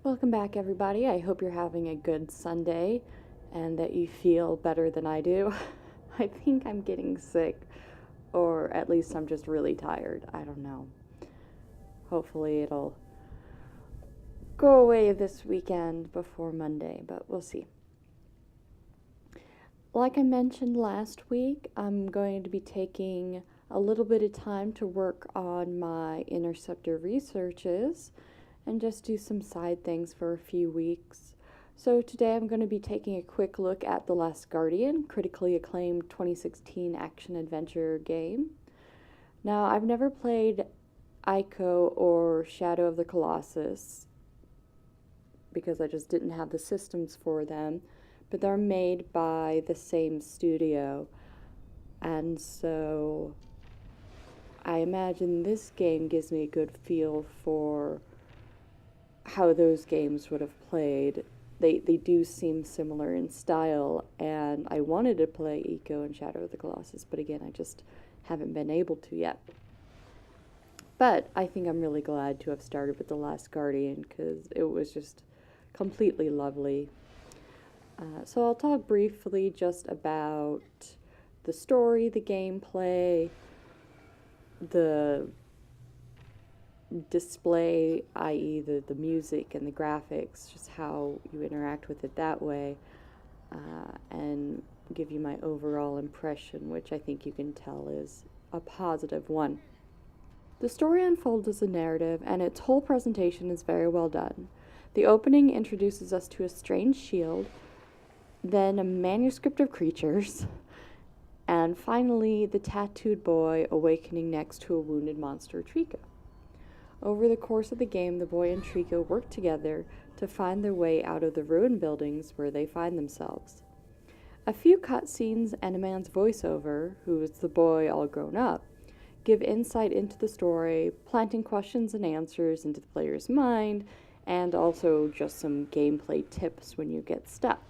Welcome back, everybody. I hope you're having a good Sunday and that you feel better than I do. I think I'm getting sick, or at least I'm just really tired. I don't know. Hopefully, it'll go away this weekend before Monday, but we'll see. Like I mentioned last week, I'm going to be taking a little bit of time to work on my Interceptor researches and just do some side things for a few weeks. So today I'm going to be taking a quick look at The Last Guardian, critically acclaimed 2016 action-adventure game. Now, I've never played Ico or Shadow of the Colossus because I just didn't have the systems for them, but they're made by the same studio, and so I imagine this game gives me a good feel for how those games would have played. They do seem similar in style, and I wanted to play Eco and Shadow of the Colossus, but again, I just haven't been able to yet. But I think I'm really glad to have started with The Last Guardian, because it was just completely lovely. So I'll talk briefly just about the story, the gameplay, the display, i.e. the music and the graphics, just how you interact with it that way, and give you my overall impression, which I think you can tell is a positive one. The story unfolds as a narrative, and its whole presentation is very well done. The opening introduces us to a strange shield, then a manuscript of creatures, and finally the tattooed boy awakening next to a wounded monster Trico. Over the course of the game, the boy and Trico work together to find their way out of the ruined buildings where they find themselves. A few cutscenes and a man's voiceover, who is the boy all grown up, give insight into the story, planting questions and answers into the player's mind, and also just some gameplay tips when you get stuck.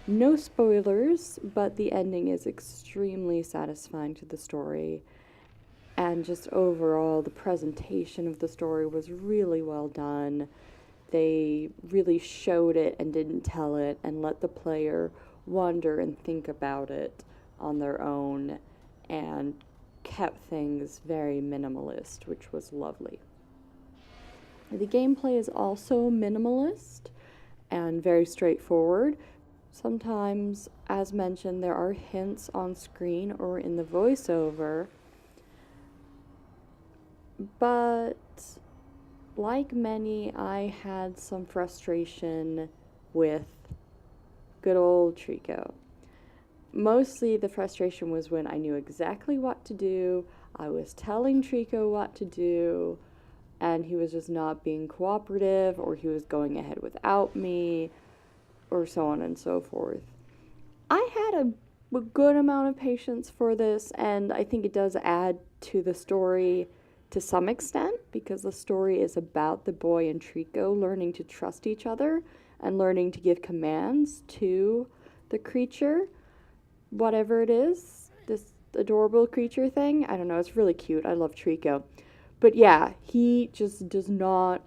No spoilers, but the ending is extremely satisfying to the story. And just overall, the presentation of the story was really well done. They really showed it and didn't tell it, and let the player wonder and think about it on their own, and kept things very minimalist, which was lovely. The gameplay is also minimalist and very straightforward. Sometimes, as mentioned, there are hints on screen or in the voiceover, but like many, I had some frustration with good old Trico. Mostly the frustration was when I knew exactly what to do, I was telling Trico what to do, and he was just not being cooperative, or he was going ahead without me, or so on and so forth. I had a good amount of patience for this, and I think it does add to the story to some extent, because the story is about the boy and Trico learning to trust each other and learning to give commands to the creature, whatever it is, this adorable creature thing. I don't know, it's really cute. I love Trico. But yeah, he just does not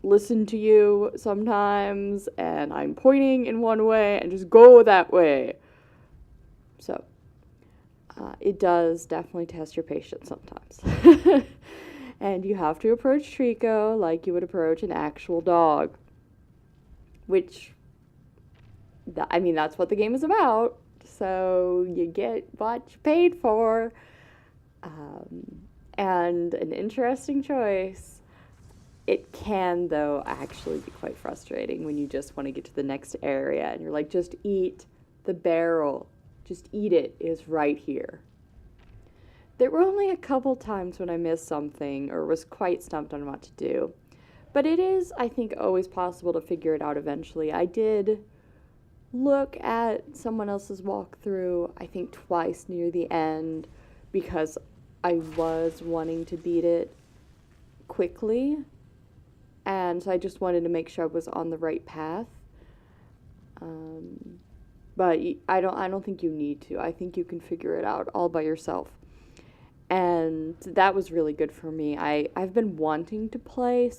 listen to you sometimes, and I'm pointing in one way and just go that way. So it does definitely test your patience sometimes. And you have to approach Trico like you would approach an actual dog, which, that's what the game is about. So you get what you paid for. And an interesting choice. It can, though, actually be quite frustrating when you just want to get to the next area and you're like, just eat the barrel. Just eat it. It's right here. There were only a couple times when I missed something or was quite stumped on what to do. But it is, I think, always possible to figure it out eventually. I did look at someone else's walkthrough, I think twice near the end, because I was wanting to beat it quickly. And so I just wanted to make sure I was on the right path. But I don't think you need to. I think you can figure it out all by yourself. And that was really good for me. I've been wanting to play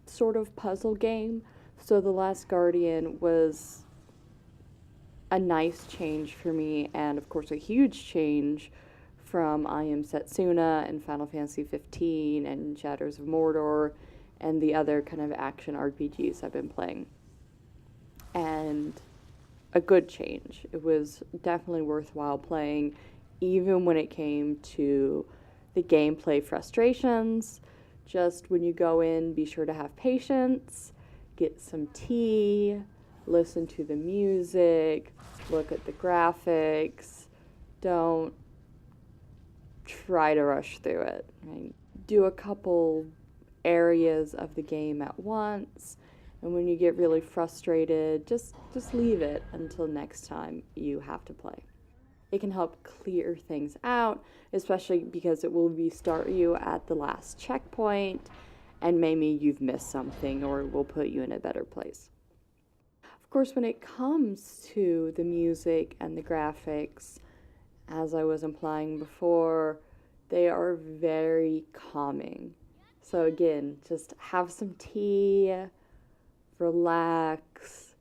sort of puzzle game. So The Last Guardian was a nice change for me, and of course a huge change from I Am Setsuna and Final Fantasy 15 and Shadows of Mordor and the other kind of action RPGs I've been playing. And a good change. It was definitely worthwhile playing, even when it came to the gameplay frustrations. Just when you go in, be sure to have patience, get some tea, listen to the music, look at the graphics. Don't try to rush through it. Right? Do a couple areas of the game at once, and when you get really frustrated, just leave it until next time you have to play. It can help clear things out, especially because it will restart you at the last checkpoint, and maybe you've missed something, or it will put you in a better place. Of course, when it comes to the music and the graphics, as I was implying before, they are very calming. So again, just have some tea, relax,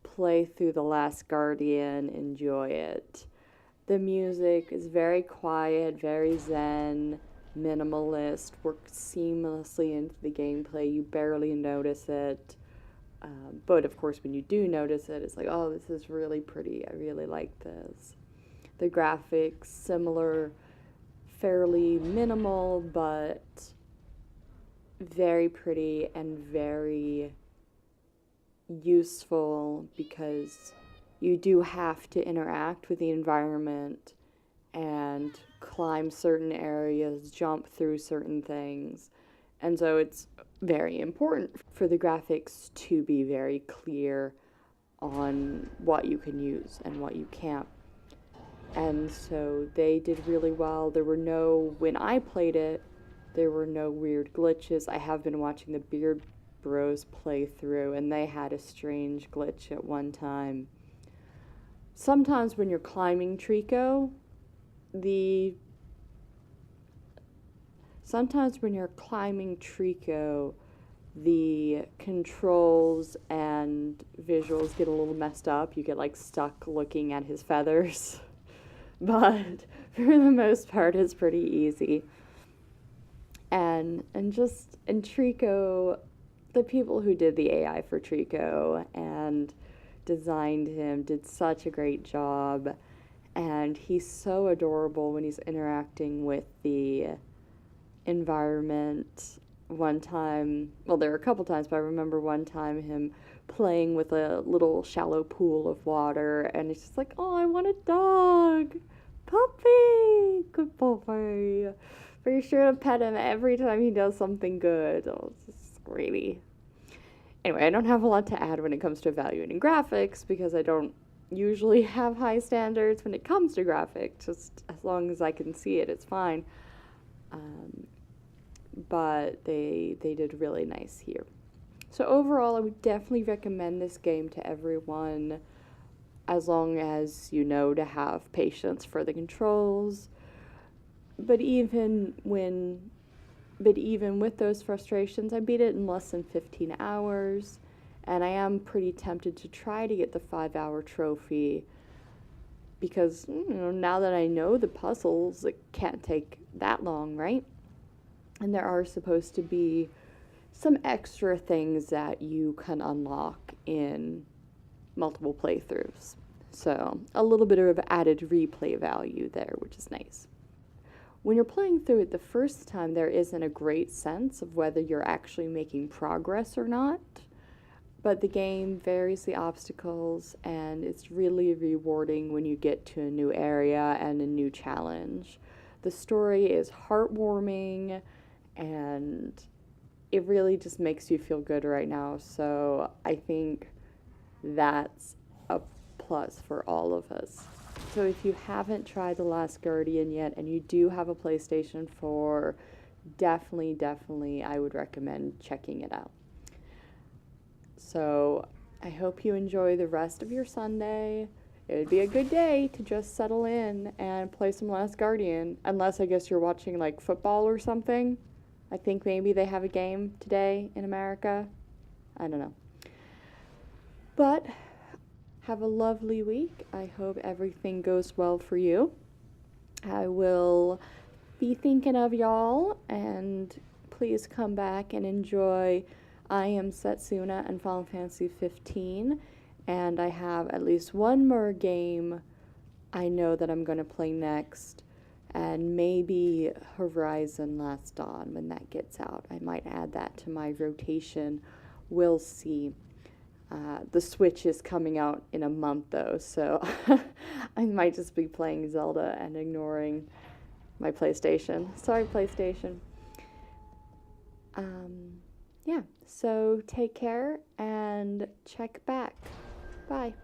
play through The Last Guardian, enjoy it. The music is very quiet, very zen, minimalist, works seamlessly into the gameplay. You barely notice it. But of course, when you do notice it, it's like, oh, this is really pretty. I really like this. The graphics, similar, fairly minimal, but very pretty and very useful, because you do have to interact with the environment and climb certain areas, jump through certain things. And so it's very important for the graphics to be very clear on what you can use and what you can't. And so they did really well. When I played it, there were no weird glitches. I have been watching the Beard Bros play through, and they had a strange glitch at one time. Sometimes when you're climbing Trico, the controls and visuals get a little messed up. You get like stuck looking at his feathers. But for the most part, it's pretty easy. And Trico, the people who did the AI for Trico and designed him did such a great job. And he's so adorable when he's interacting with the environment. One time, well, there were a couple times, but I remember one time him playing with a little shallow pool of water, and it's just like, oh, I want a dog. Puppy! Good puppy. Be sure to pet him every time he does something good. Oh, it's just greedy. Anyway, I don't have a lot to add when it comes to evaluating graphics, because I don't usually have high standards when it comes to graphics. Just as long as I can see it, it's fine. But they did really nice here. So overall, I would definitely recommend this game to everyone, as long as you know to have patience for the controls. But even with those frustrations, I beat it in less than 15 hours, and I am pretty tempted to try to get the 5-hour trophy, because now that I know the puzzles, it can't take that long, right? And there are supposed to be some extra things that you can unlock in multiple playthroughs. So a little bit of added replay value there, which is nice. When you're playing through it the first time, there isn't a great sense of whether you're actually making progress or not. But the game varies the obstacles, and it's really rewarding when you get to a new area and a new challenge. The story is heartwarming, and it really just makes you feel good right now. So I think that's a plus for all of us. So if you haven't tried The Last Guardian yet, and you do have a PlayStation 4, definitely I would recommend checking it out. So I hope you enjoy the rest of your Sunday. It would be a good day to just settle in and play some Last Guardian, unless I guess you're watching like football or something. I think maybe they have a game today in America. I don't know. But have a lovely week. I hope everything goes well for you. I will be thinking of y'all, and please come back and enjoy I Am Setsuna and Final Fantasy 15. And I have at least one more game I know that I'm going to play next, and maybe Horizon Last Dawn when that gets out. I might add that to my rotation. We'll see. The Switch is coming out in a month though, so I might just be playing Zelda and ignoring my PlayStation. Sorry, PlayStation. Yeah, so take care and check back. Bye.